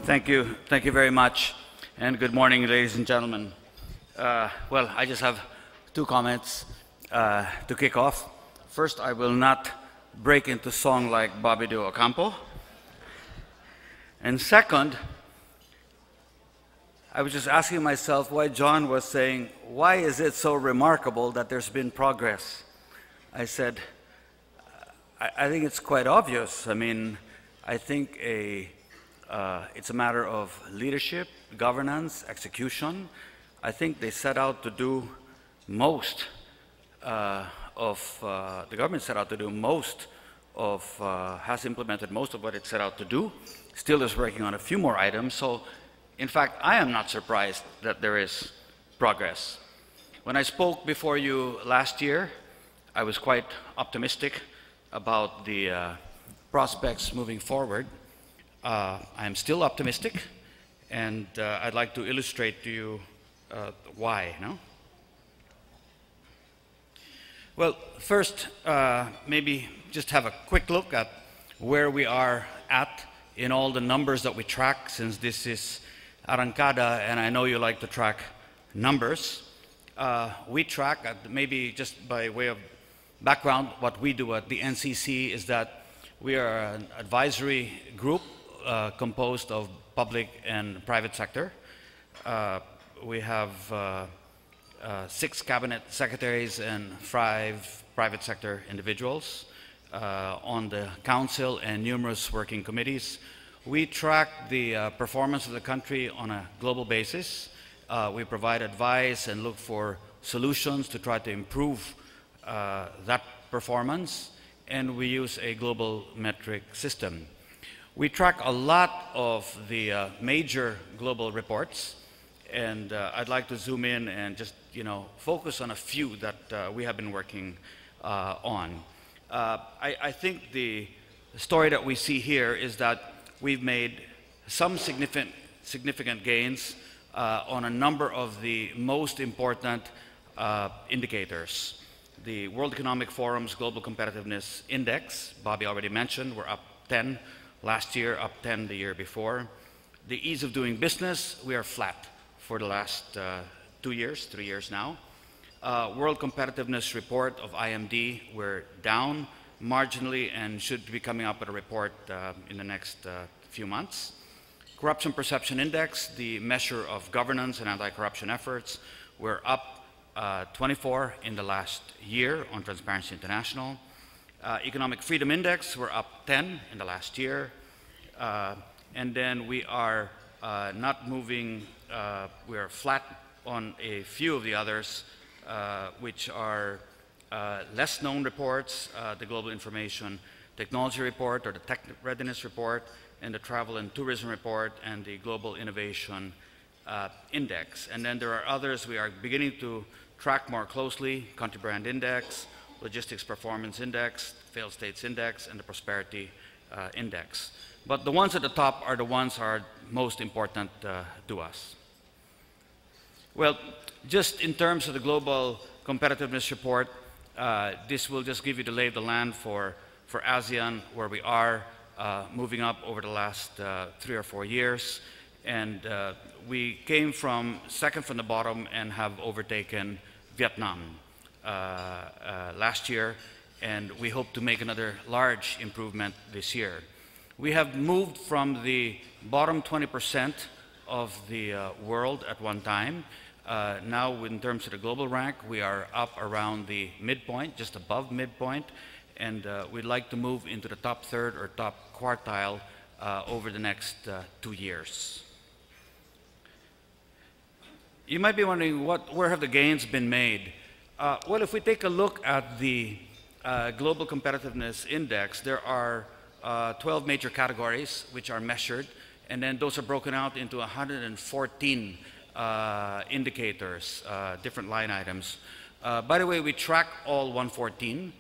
Thank you. Thank you very much. And good morning, ladies and gentlemen. Well, I just have two comments to kick off. First, I will not break into song like Bobby Do Ocampo. And second, I was just asking myself why John was saying, why is it so remarkable that there's been progress? I said, I think it's quite obvious. I mean, I think it's a matter of leadership, governance, execution. I think they set out to do most the government set out to do most of, has implemented most of what it set out to do, still is working on a few more items. So, in fact, I am not surprised that there is progress. When I spoke before you last year, I was quite optimistic about the prospects moving forward. I am still optimistic, and I'd like to illustrate to you why. No? Well, first, maybe just have a quick look at where we are at in all the numbers that we track, since this is Arangkada, and I know you like to track numbers. We track, maybe just by way of background, what we do at the NCC is that we are an advisory group composed of public and private sector. We have 6 cabinet secretaries and 5 private sector individuals on the council and numerous working committees. We track the performance of the country on a global basis. We provide advice and look for solutions to try to improve that performance, and we use a global metric system. We track a lot of the major global reports, and I'd like to zoom in and just focus on a few that we have been working on. I think the story that we see here is that we've made some significant gains on a number of the most important indicators. The World Economic Forum's Global Competitiveness Index, Bobby already mentioned, we're up 10 last year, up 10 the year before. The ease of doing business, we are flat for the last 3 years now. World Competitiveness Report of IMD, we're down marginally and should be coming up with a report in the next few months. Corruption Perception Index, the measure of governance and anti-corruption efforts, we're up 24 in the last year on Transparency International. Economic Freedom Index, we're up 10 in the last year. And then we are not moving, we are flat on a few of the others, which are less known reports, the Global Information Technology Report or the Tech Readiness Report, and the Travel and Tourism Report, and the Global Innovation Index. And then there are others we are beginning to track more closely: Country Brand Index, Logistics Performance Index, Failed States Index, and the Prosperity Index. But the ones at the top are the ones that are most important to us. Well, just in terms of the Global Competitiveness Report, this will just give you the lay of the land for ASEAN, where we are moving up over the last 3 or 4 years. And we came from second from the bottom and have overtaken Vietnam last year, and we hope to make another large improvement this year. We have moved from the bottom 20% of the world at one time. Now, in terms of the global rank, we are up around the midpoint, just above midpoint, and we'd like to move into the top third or top quartile over the next 2 years. You might be wondering, where have the gains been made? Well, if we take a look at the Global Competitiveness Index, there are 12 major categories which are measured, and then those are broken out into 114 indicators, different line items. By the way, we track all 114.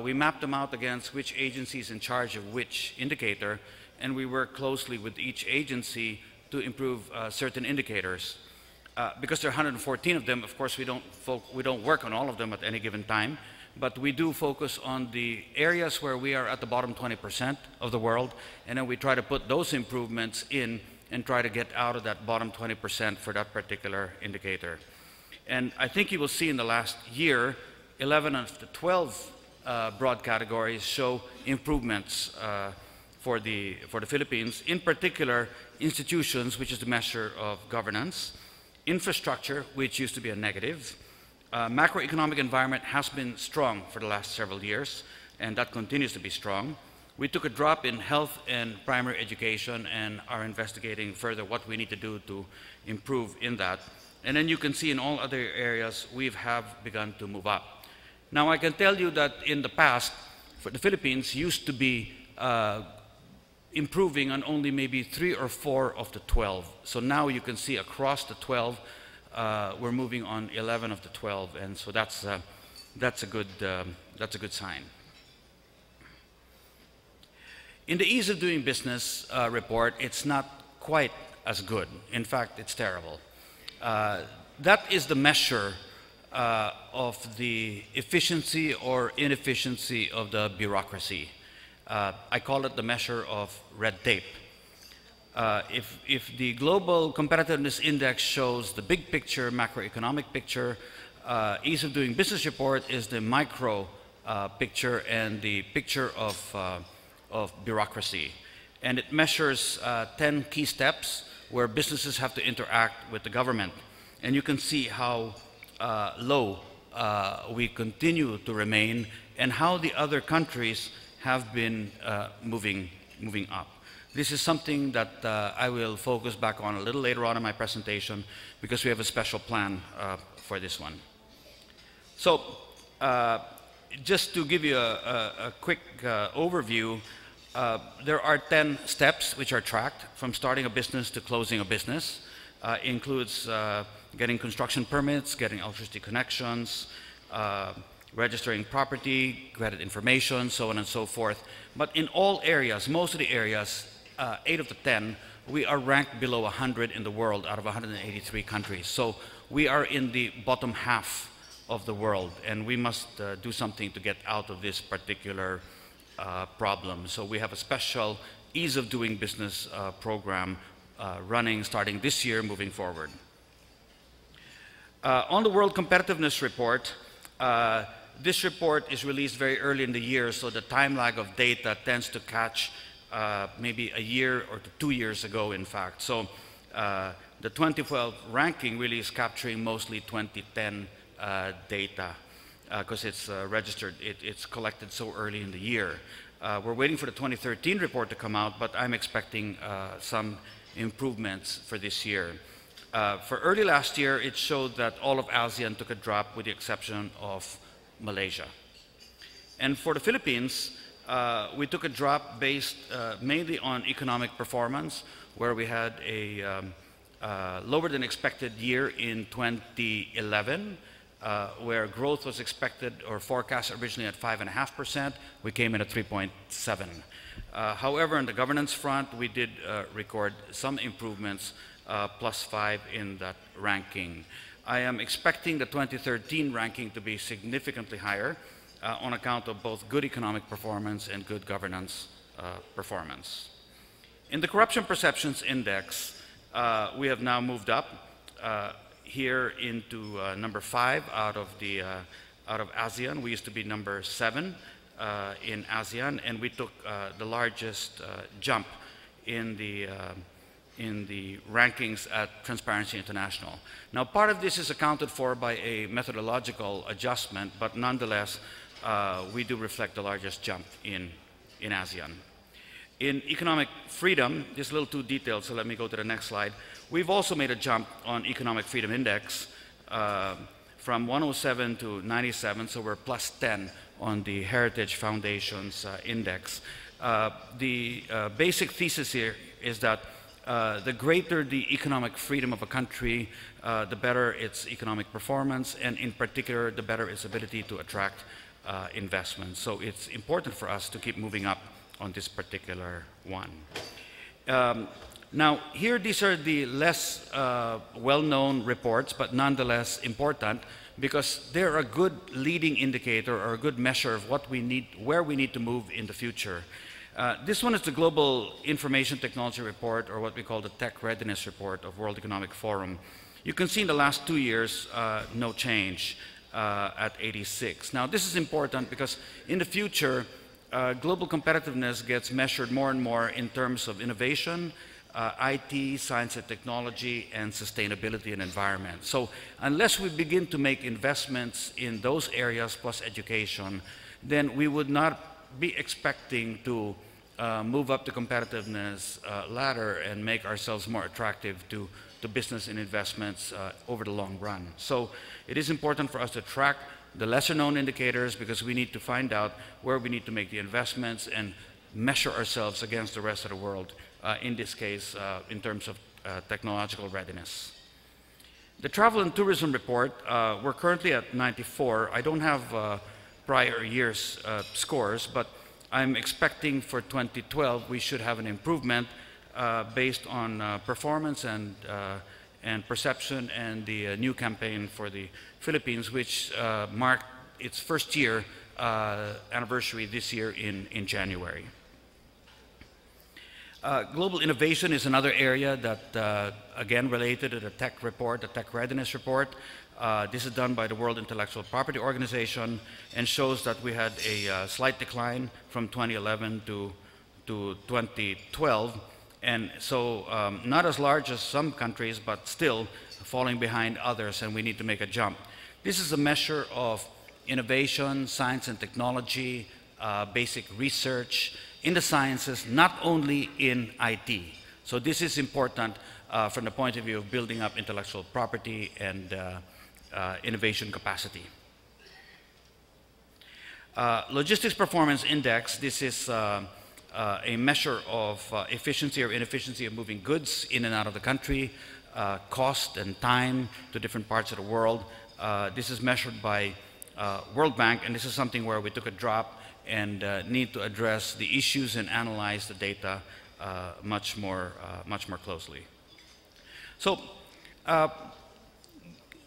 We map them out against which agency is in charge of which indicator, and we work closely with each agency to improve certain indicators. Because there are 114 of them, of course, we don't work on all of them at any given time, but we do focus on the areas where we are at the bottom 20% of the world, and then we try to put those improvements in and try to get out of that bottom 20% for that particular indicator. And I think you will see in the last year, 11 of the 12 broad categories show improvements for the Philippines, in particular institutions, which is the measure of governance, infrastructure, which used to be a negative, macroeconomic environment has been strong for the last several years, and that continues to be strong. We took a drop in health and primary education and are investigating further what we need to do to improve in that. And then you can see in all other areas we have begun to move up. Now I can tell you that in the past, for the Philippines used to be improving on only maybe 3 or 4 of the 12. So now you can see across the 12, we're moving on 11 of the 12, and so that's a good sign. In the ease of doing business report, it's not quite as good. In fact, it's terrible. That is the measure of the efficiency or inefficiency of the bureaucracy. I call it the measure of red tape. If the Global Competitiveness Index shows the big picture, macroeconomic picture, ease of doing business report is the micro picture and the picture of bureaucracy. And it measures 10 key steps where businesses have to interact with the government. And you can see how low we continue to remain and how the other countries have been moving up. This is something that I will focus back on a little later on in my presentation because we have a special plan for this one. So just to give you a quick overview, there are 10 steps which are tracked from starting a business to closing a business. Includes getting construction permits, getting electricity connections, registering property, credit information, so on and so forth. But in all areas, most of the areas, 8 of the 10, we are ranked below 100 in the world out of 183 countries. So we are in the bottom half of the world, and we must do something to get out of this particular problem. So we have a special ease of doing business program running starting this year moving forward. On the World Competitiveness Report, this report is released very early in the year, so the time lag of data tends to catch maybe a year or 2 years ago, in fact. So the 2012 ranking really is capturing mostly 2010 data because it's registered, it's collected so early in the year. We're waiting for the 2013 report to come out, but I'm expecting some improvements for this year. For early last year, it showed that all of ASEAN took a drop with the exception of Malaysia. And for the Philippines, we took a drop based mainly on economic performance, where we had a lower than expected year in 2011, where growth was expected or forecast originally at 5.5%. We came in at 3.7. However, on the governance front, we did record some improvements, +5 in that ranking. I am expecting the 2013 ranking to be significantly higher on account of both good economic performance and good governance performance. In the Corruption Perceptions Index, we have now moved up here into number 5 out of ASEAN. We used to be number 7 in ASEAN, and we took the largest jump in the rankings at Transparency International. Now, part of this is accounted for by a methodological adjustment, but nonetheless, we do reflect the largest jump in ASEAN. In economic freedom, this is a little too detailed, so let me go to the next slide. We've also made a jump on Economic Freedom Index from 107 to 97, so we're +10 on the Heritage Foundation's index. The basic thesis here is that the greater the economic freedom of a country, the better its economic performance, and in particular, the better its ability to attract investment. So it's important for us to keep moving up on this particular one. Now, here these are the less well-known reports, but nonetheless important, because they're a good leading indicator or a good measure of what we need, where we need to move in the future. This one is the Global Information Technology Report, or what we call the Tech Readiness Report of World Economic Forum. You can see in the last 2 years, no change at 86. Now, this is important because in the future, global competitiveness gets measured more and more in terms of innovation, IT, science and technology, and sustainability and environment. So unless we begin to make investments in those areas plus education, then we would not be expecting to move up the competitiveness ladder and make ourselves more attractive to business and investments over the long run. So it is important for us to track the lesser known indicators because we need to find out where we need to make the investments and measure ourselves against the rest of the world, in this case, in terms of technological readiness. The Travel and Tourism Report, we're currently at 94. I don't have prior year's scores, but I'm expecting for 2012 we should have an improvement based on performance and perception and the new campaign for the Philippines, which marked its first year anniversary this year in January. Global innovation is another area that, again, related to the tech report, the tech readiness report. This is done by the World Intellectual Property Organization and shows that we had a slight decline from 2011 to 2012. And so not as large as some countries, but still falling behind others, and we need to make a jump. This is a measure of innovation, science and technology, basic research in the sciences, not only in IT. So this is important from the point of view of building up intellectual property and innovation capacity. Logistics Performance Index, this is a measure of efficiency or inefficiency of moving goods in and out of the country, cost and time to different parts of the world. This is measured by World Bank, and this is something where we took a drop and need to address the issues and analyze the data much more closely. So,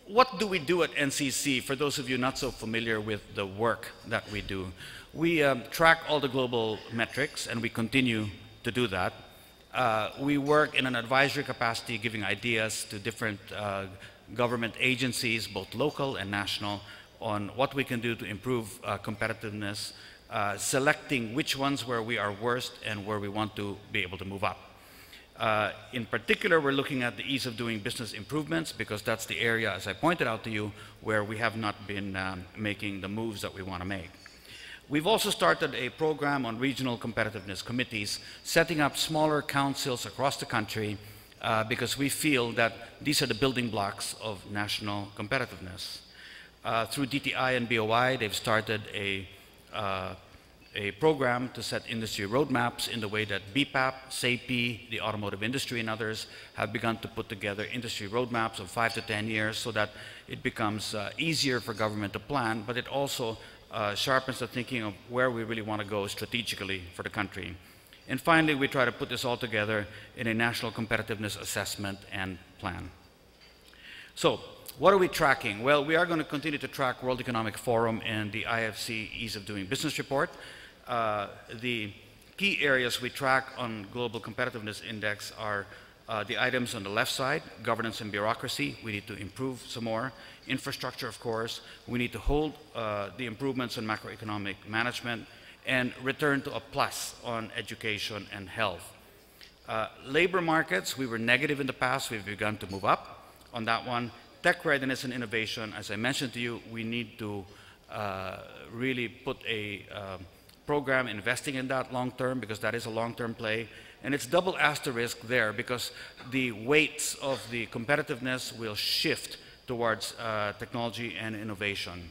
what do we do at NCC? For those of you not so familiar with the work that we do, we track all the global metrics, and we continue to do that. We work in an advisory capacity, giving ideas to different government agencies, both local and national, on what we can do to improve competitiveness, selecting which ones where we are worst and where we want to be able to move up. In particular, we're looking at the ease of doing business improvements because that's the area, as I pointed out to you, where we have not been making the moves that we want to make. We've also started a program on regional competitiveness committees, setting up smaller councils across the country because we feel that these are the building blocks of national competitiveness. Through DTI and BOI, they've started a program to set industry roadmaps in the way that BPAP, SAPI, the automotive industry, and others have begun to put together industry roadmaps of 5 to 10 years so that it becomes easier for government to plan, but it also sharpens the thinking of where we really want to go strategically for the country. And finally, we try to put this all together in a national competitiveness assessment and plan. So, what are we tracking? Well, we are going to continue to track World Economic Forum and the IFC Ease of Doing Business report. The key areas we track on Global Competitiveness Index are the items on the left side, governance and bureaucracy. We need to improve some more. Infrastructure, of course. We need to hold the improvements in macroeconomic management and return to a plus on education and health. Labor markets, we were negative in the past. We've begun to move up on that one. Tech readiness and innovation, as I mentioned to you, we need to really put a program investing in that long term because that is a long-term play. And it's double asterisk there because the weights of the competitiveness will shift towards technology and innovation.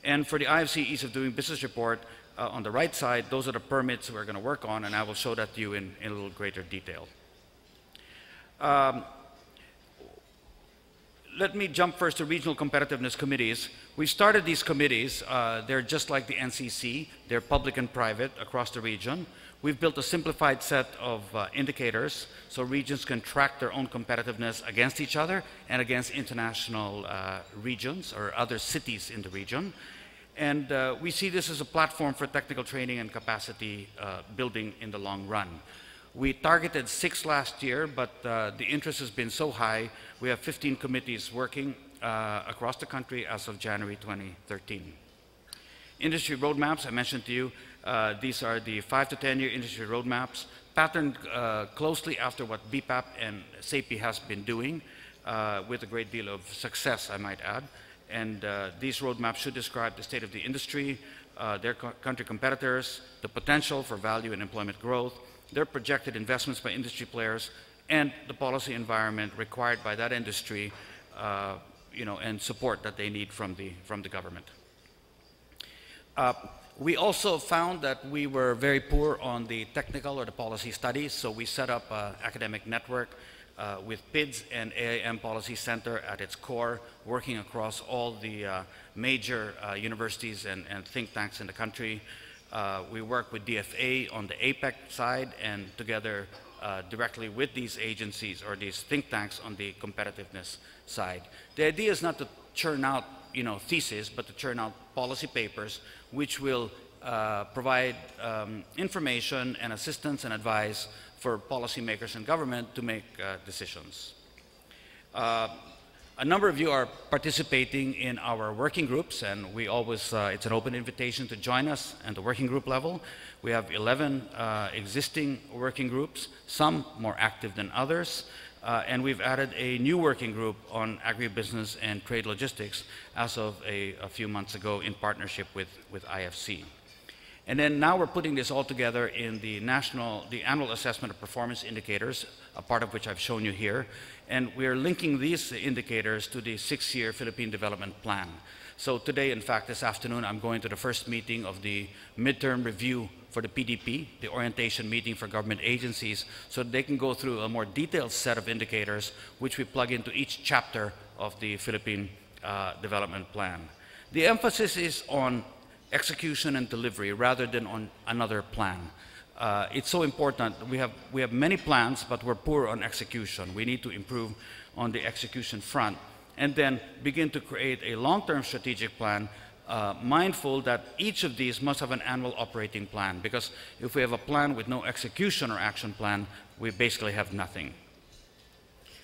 And for the IFC Ease of Doing Business report, on the right side, those are the permits we're going to work on, and I will show that to you in a little greater detail. Let me jump first to regional competitiveness committees. We started these committees. They're just like the NCC. They're public and private across the region. We've built a simplified set of indicators so regions can track their own competitiveness against each other and against international regions or other cities in the region. And we see this as a platform for technical training and capacity building in the long run. We targeted 6 last year, but the interest has been so high, we have 15 committees working across the country as of January 2013. Industry roadmaps, I mentioned to you, these are the 5 to 10 year industry roadmaps, patterned closely after what BPAP and SAPI has been doing, with a great deal of success, I might add. And these roadmaps should describe the state of the industry, their country competitors, the potential for value and employment growth, their projected investments by industry players, and the policy environment required by that industry, and support that they need from the government. We also found that we were very poor on the technical or the policy studies, so we set up an academic network with PIDS and AIM Policy Center at its core, working across all the major universities and think tanks in the country. We work with DFA on the APEC side and together directly with these agencies or these think tanks on the competitiveness side. The idea is not to churn out theses, but to churn out policy papers which will provide information and assistance and advice for policymakers and government to make decisions. A number of you are participating in our working groups, and we always, it's an open invitation to join us at the working group level. We have 11 existing working groups, some more active than others, and we've added a new working group on agribusiness and trade logistics as of a few months ago in partnership with IFC. And then now we're putting this all together in the annual assessment of performance indicators, a part of which I've shown you here. And we're linking these indicators to the 6-year Philippine Development Plan. So today, in fact, this afternoon, I'm going to the first meeting of the midterm review for the PDP, the orientation meeting for government agencies, so they can go through a more detailed set of indicators which we plug into each chapter of the Philippine Development Plan. The emphasis is on execution and delivery rather than on another plan. It's so important. We have many plans, but we're poor on execution. We need to improve on the execution front and then begin to create a long-term strategic plan, mindful that each of these must have an annual operating plan, because if we have a plan with no execution or action plan, we basically have nothing.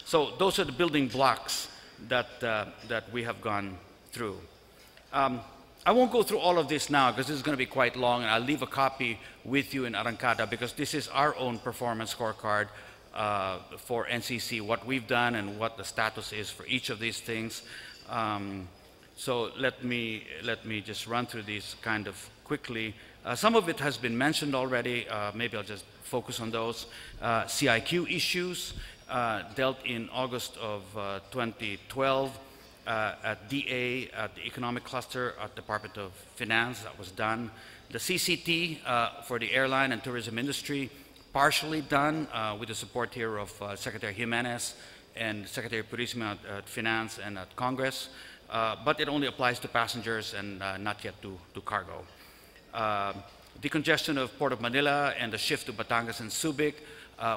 So those are the building blocks that we have gone through. I won't go through all of this now because this is going to be quite long, and I'll leave a copy with you in Arangkada because this is our own performance scorecard for NCC, what we've done and what the status is for each of these things. So let me just run through these kind of quickly. Some of it has been mentioned already. Maybe I'll just focus on those. CIQ issues dealt in August of 2012. At DA, at the Economic Cluster, at Department of Finance, that was done. The CCT for the airline and tourism industry, partially done with the support here of Secretary Jimenez and Secretary Purisima at Finance and at Congress, but it only applies to passengers and not yet to cargo. Decongestion of Port of Manila and the shift to Batangas and Subic,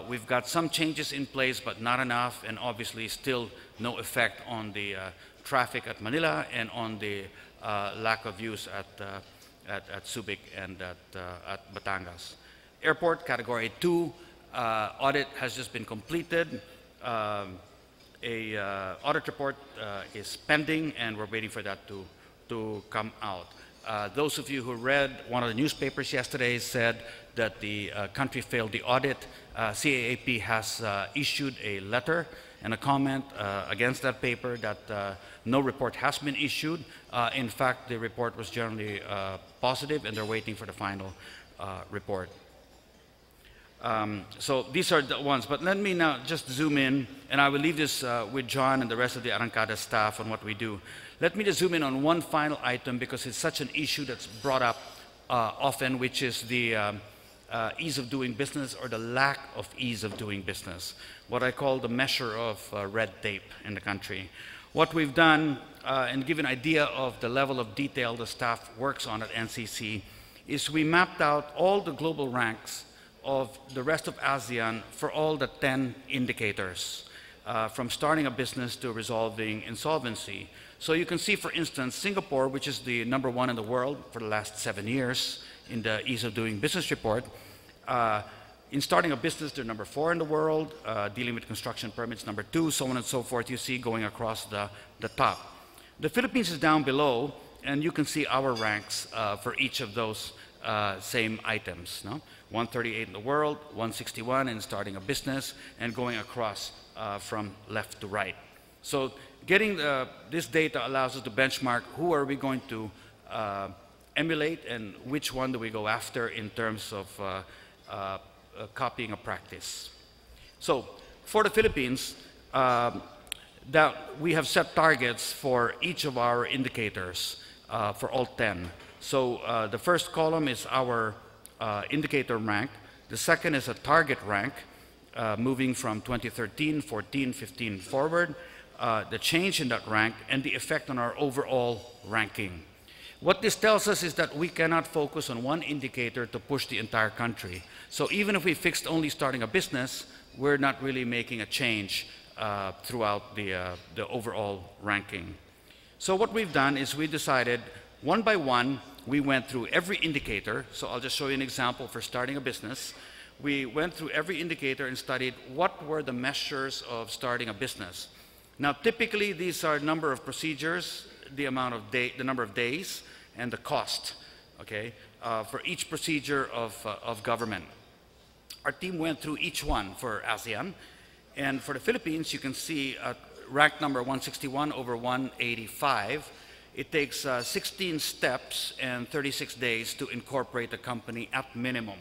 we've got some changes in place, but not enough, and obviously still no effect on the traffic at Manila and on the lack of use at Subic and at Batangas. Airport Category 2 audit has just been completed. A audit report is pending, and we're waiting for that to come out. Those of you who read one of the newspapers yesterday said that the country failed the audit. CAAP has issued a letter and a comment against that paper that no report has been issued. In fact, the report was generally positive, and they're waiting for the final report. So these are the ones, but let me now just zoom in, and I will leave this with John and the rest of the Arangkada staff on what we do. Let me just zoom in on one final item because it's such an issue that's brought up often, which is the ease of doing business or the lack of ease of doing business, what I call the measure of red tape in the country. What we've done, and give an idea of the level of detail the staff works on at NCC, is we mapped out all the global ranks of the rest of ASEAN for all the 10 indicators. from starting a business to resolving insolvency. So you can see, for instance, Singapore, which is the #1 in the world for the last 7 years in the Ease of Doing Business report, in starting a business, they're #4 in the world, dealing with construction permits, #2, so on and so forth, you see going across the top. The Philippines is down below, and you can see our ranks for each of those same items. No? 138 in the world, 161 in starting a business, and going across from left to right. So getting this data allows us to benchmark who are we going to emulate and which one do we go after in terms of copying a practice. So for the Philippines, that we have set targets for each of our indicators for all 10. So the first column is our indicator rank. The second is a target rank, moving from 2013, 14, 15 forward, the change in that rank, and the effect on our overall ranking. What this tells us is that we cannot focus on one indicator to push the entire country. So even if we fixed only starting a business, we're not really making a change throughout the overall ranking. So what we've done is we decided, one by one, we went through every indicator. So I'll just show you an example for starting a business. We went through every indicator and studied what were the measures of starting a business. Now, typically, these are number of procedures, the number of days, and the cost, okay, for each procedure of government. Our team went through each one for ASEAN, and for the Philippines, you can see rank number 161 over 185. It takes 16 steps and 36 days to incorporate a company at minimum,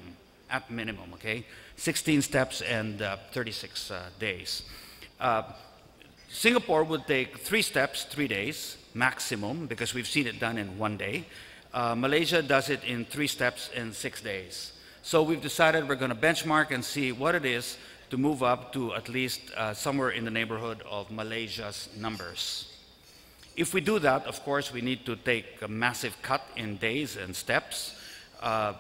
okay? 16 steps and 36 days. Singapore would take 3 steps, 3 days, maximum, because we've seen it done in 1 day. Malaysia does it in 3 steps and 6 days. So we've decided we're going to benchmark and see what it is to move up to at least somewhere in the neighborhood of Malaysia's numbers. If we do that, of course, we need to take a massive cut in days and steps.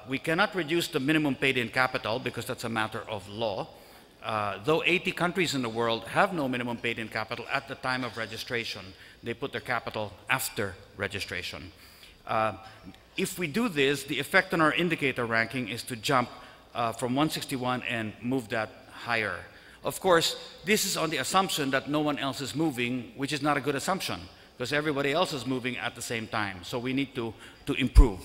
We cannot reduce the minimum paid-in capital because that's a matter of law. Though 80 countries in the world have no minimum paid-in capital at the time of registration, they put their capital after registration. If we do this, the effect on our indicator ranking is to jump from 161 and move that higher. Of course, this is on the assumption that no one else is moving, which is not a good assumption, because everybody else is moving at the same time. So we need to improve.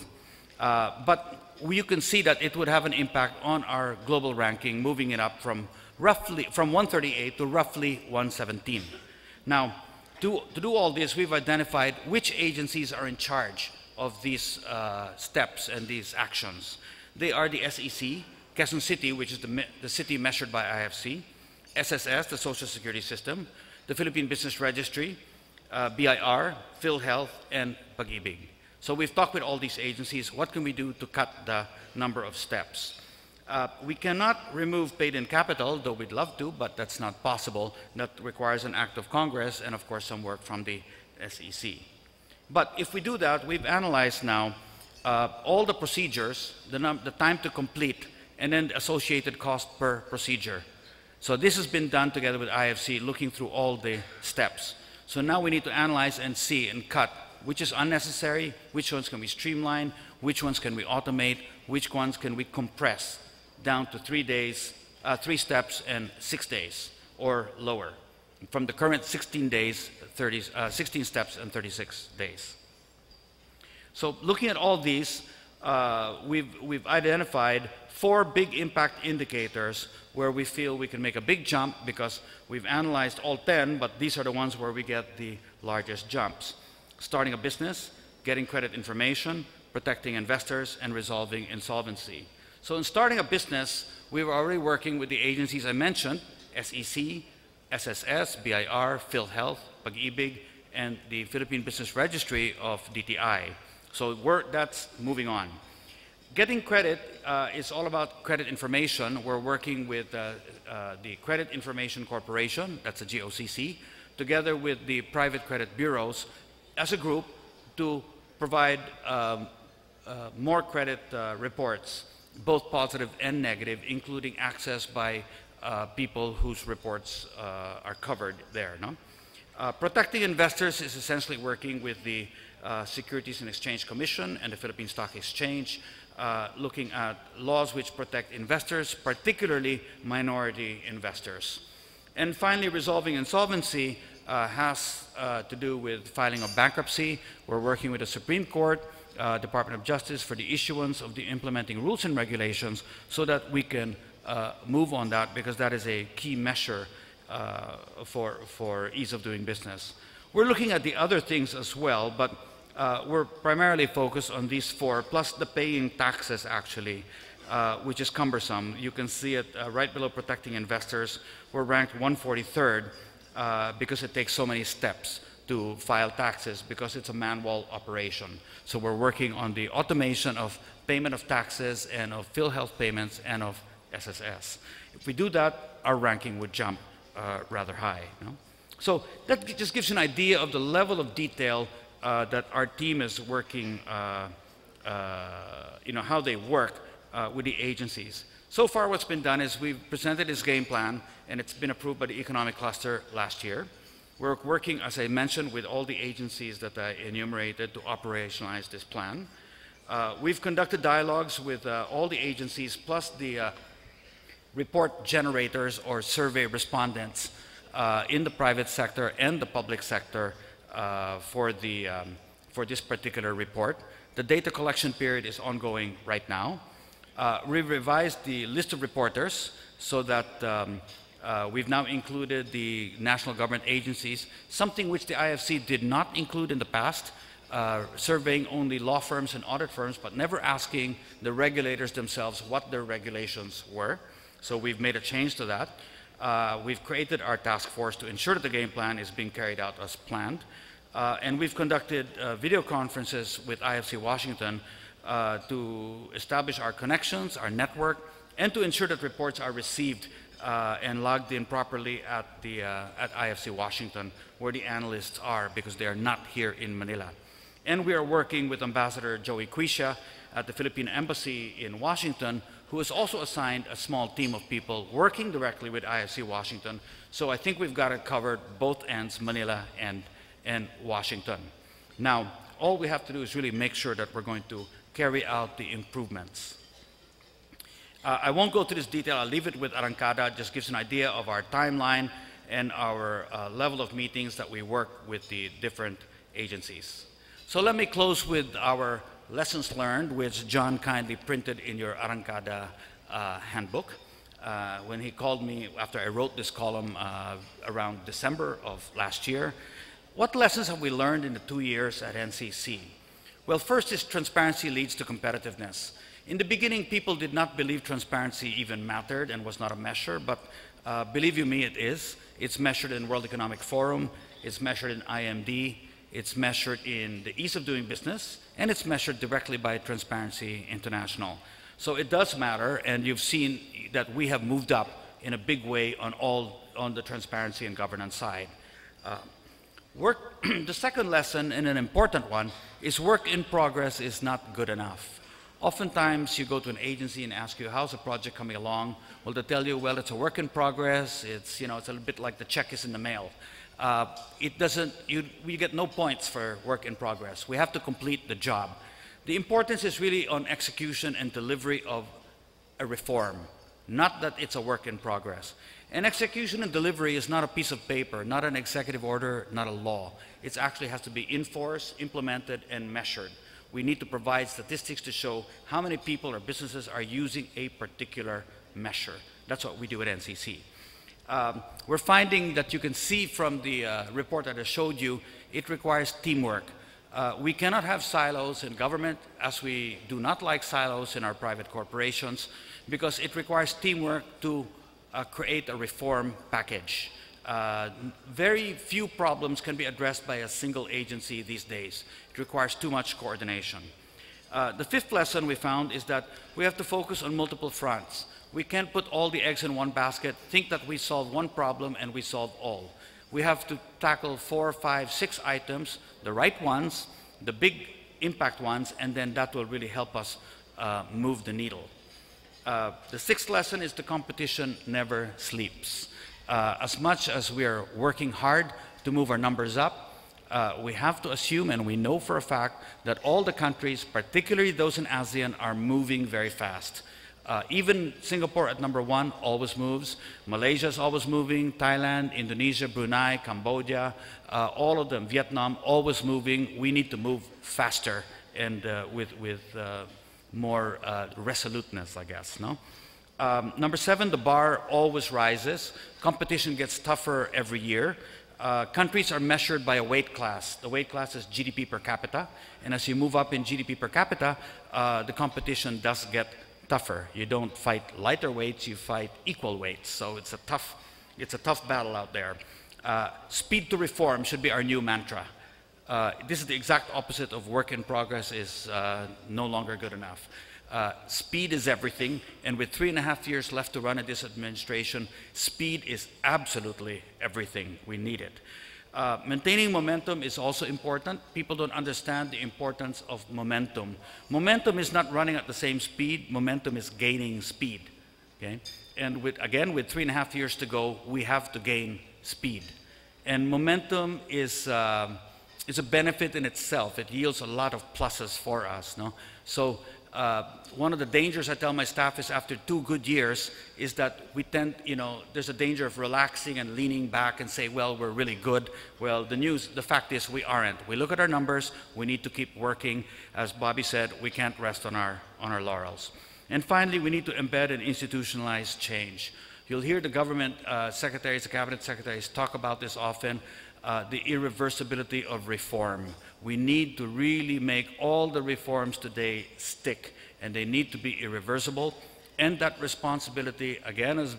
But you can see that it would have an impact on our global ranking, moving it up from 138 to roughly 117. Now, to do all this, we've identified which agencies are in charge of these steps and these actions. They are the SEC, Quezon City, which is the city measured by IFC, SSS, the Social Security System, the Philippine Business Registry, BIR, PhilHealth, and Pag-ibig. So we've talked with all these agencies, what can we do to cut the number of steps? We cannot remove paid-in capital, though we'd love to, but that's not possible. That requires an act of Congress and, of course, some work from the SEC. But if we do that, we've analyzed now all the procedures, the time to complete, and then the associated cost per procedure. So this has been done together with IFC, looking through all the steps. So now we need to analyze and see and cut which is unnecessary, which ones can we streamline, which ones can we automate, which ones can we compress down to 3 days, 3 steps and 6 days or lower, from the current 16 days, 16 steps and 36 days. So looking at all these, we've identified 4 big impact indicators where we feel we can make a big jump, because we've analyzed all 10, but these are the ones where we get the largest jumps. Starting a business, getting credit information, protecting investors, and resolving insolvency. So in starting a business, we were already working with the agencies I mentioned, SEC, SSS, BIR, PhilHealth, Pag-ibig, and the Philippine Business Registry of DTI. So that's moving on. Getting credit is all about credit information. We're working with the Credit Information Corporation, that's a GOCC, together with the private credit bureaus as a group to provide more credit reports, both positive and negative, including access by people whose reports are covered there. No? Protecting investors is essentially working with the Securities and Exchange Commission and the Philippine Stock Exchange, looking at laws which protect investors, particularly minority investors. And finally, resolving insolvency has to do with filing of bankruptcy. We're working with the Supreme Court, Department of Justice for the issuance of the implementing rules and regulations so that we can move on that, because that is a key measure for ease of doing business. We're looking at the other things as well, but we're primarily focused on these four, plus the paying taxes actually, which is cumbersome. You can see it right below protecting investors. We're ranked 143rd because it takes so many steps to file taxes, because it's a manual operation. So we're working on the automation of payment of taxes and of PhilHealth payments and of SSS. If we do that, our ranking would jump rather high. You know? So that just gives you an idea of the level of detail that our team is working, how they work with the agencies. So far what's been done is we've presented this game plan, and it's been approved by the Economic Cluster last year. We're working, as I mentioned, with all the agencies that I enumerated to operationalize this plan. We've conducted dialogues with all the agencies, plus the report generators or survey respondents in the private sector and the public sector for this particular report. The data collection period is ongoing right now. We've revised the list of reporters so that we've now included the national government agencies, something which the IFC did not include in the past, surveying only law firms and audit firms, but never asking the regulators themselves what their regulations were. So we've made a change to that. We've created our task force to ensure that the game plan is being carried out as planned. And we've conducted video conferences with IFC Washington to establish our connections, our network, and to ensure that reports are received and logged in properly at IFC Washington, where the analysts are, because they are not here in Manila. And we are working with Ambassador Joey Quisha at the Philippine Embassy in Washington, who has also assigned a small team of people working directly with IFC Washington. So I think we've got it covered, both ends, Manila and Washington. Now, all we have to do is really make sure that we're going to carry out the improvements. I won't go to this detail. I'll leave it with Arangkada. It just gives an idea of our timeline and our level of meetings that we work with the different agencies. So let me close with our lessons learned, which John kindly printed in your Arangkada handbook. When he called me after I wrote this column around December of last year, what lessons have we learned in the 2 years at NCC? Well, first is transparency leads to competitiveness. In the beginning, people did not believe transparency even mattered and was not a measure, but believe you me, it is. It's measured in World Economic Forum, it's measured in IMD, it's measured in the ease of doing business, and it's measured directly by Transparency International. So it does matter, and you've seen that we have moved up in a big way on the transparency and governance side. The second lesson, and an important one, is work in progress is not good enough. Oftentimes you go to an agency and ask you, how's the project coming along? Well, they tell you, well, it's a work in progress. It's, it's a little bit like the check is in the mail. We get no points for work in progress. We have to complete the job. The importance is really on execution and delivery of a reform, not that it's a work in progress. And execution and delivery is not a piece of paper, not an executive order, not a law. It actually has to be enforced, implemented, and measured. We need to provide statistics to show how many people or businesses are using a particular measure. That's what we do at NCC. We're finding that you can see from the report that I showed you, it requires teamwork. We cannot have silos in government, as we do not like silos in our private corporations, because it requires teamwork to create a reform package. Very few problems can be addressed by a single agency these days. It requires too much coordination. The fifth lesson we found is that we have to focus on multiple fronts. We can't put all the eggs in one basket, think that we solve one problem and we solve all. We have to tackle 4, 5, 6 items, the right ones, the big impact ones, and then that will really help us move the needle. The sixth lesson is the competition never sleeps. As much as we are working hard to move our numbers up, we have to assume, and we know for a fact, that all the countries, particularly those in ASEAN, are moving very fast. Even Singapore at #1 always moves. Malaysia is always moving. Thailand, Indonesia, Brunei, Cambodia, all of them, Vietnam, always moving. We need to move faster and with more resoluteness, I guess. No? Number 7, the bar always rises. Competition gets tougher every year. Countries are measured by a weight class. The weight class is GDP per capita. And as you move up in GDP per capita, the competition does get tougher. You don't fight lighter weights, you fight equal weights. So it's a tough battle out there. Speed to reform should be our new mantra. This is the exact opposite of work in progress is no longer good enough. Speed is everything, and with 3.5 years left to run in this administration, speed is absolutely everything. We need it. Maintaining momentum is also important. People don't understand the importance of momentum. Momentum is not running at the same speed. Momentum is gaining speed. Okay? And again, with 3.5 years to go, we have to gain speed. And momentum is a benefit in itself. It yields a lot of pluses for us. No? So one of the dangers I tell my staff is after 2 good years is that we tend, there's a danger of relaxing and leaning back and say, well, we're really good. Well, the fact is we aren't. We look at our numbers, we need to keep working. As Bobby said, we can't rest on our laurels. And finally, we need to embed and institutionalize change. You'll hear the government secretaries, the cabinet secretaries talk about this often, the irreversibility of reform. We need to really make all the reforms today stick, and they need to be irreversible. And that responsibility, again, as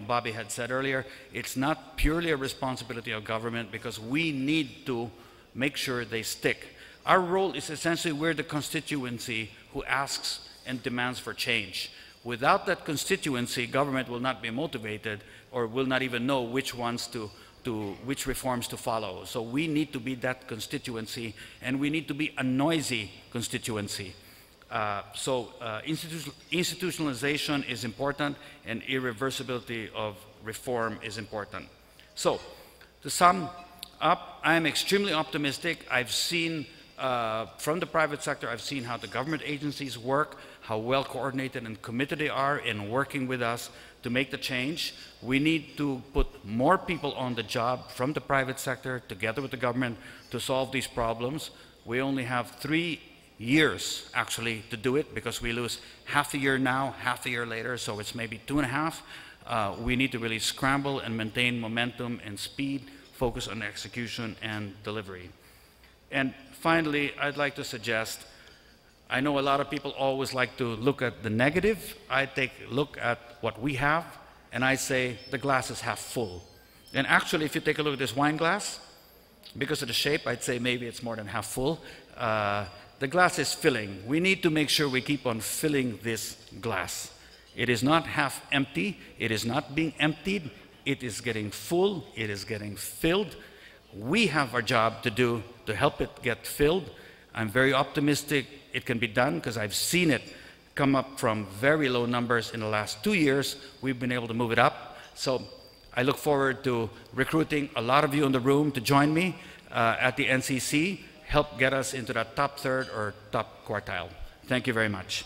Bobby had said earlier, it's not purely a responsibility of government because we need to make sure they stick. Our role is essentially we're the constituency who asks and demands for change. Without that constituency, government will not be motivated or will not even know which reforms to follow. So we need to be that constituency, and we need to be a noisy constituency. Institutionalization is important, and irreversibility of reform is important. So, to sum up, I am extremely optimistic. I've seen from the private sector, I've seen how the government agencies work, how well coordinated and committed they are in working with us to make the change. We need to put more people on the job from the private sector together with the government to solve these problems. We only have 3 years actually to do it because we lose half a year now, half a year later, so it's maybe 2.5. We need to really scramble and maintain momentum and speed, focus on execution and delivery. And finally, I'd like to suggest, I know a lot of people always like to look at the negative. I take a look at what we have, and I say the glass is half full. And actually, if you take a look at this wine glass, because of the shape, I'd say maybe it's more than half full. The glass is filling. We need to make sure we keep on filling this glass. It is not half empty. It is not being emptied. It is getting full. It is getting filled. We have our job to do to help it get filled. I'm very optimistic it can be done because I've seen it come up from very low numbers in the last 2 years. We've been able to move it up. So I look forward to recruiting a lot of you in the room to join me at the NCC, help get us into that top third or top quartile. Thank you very much.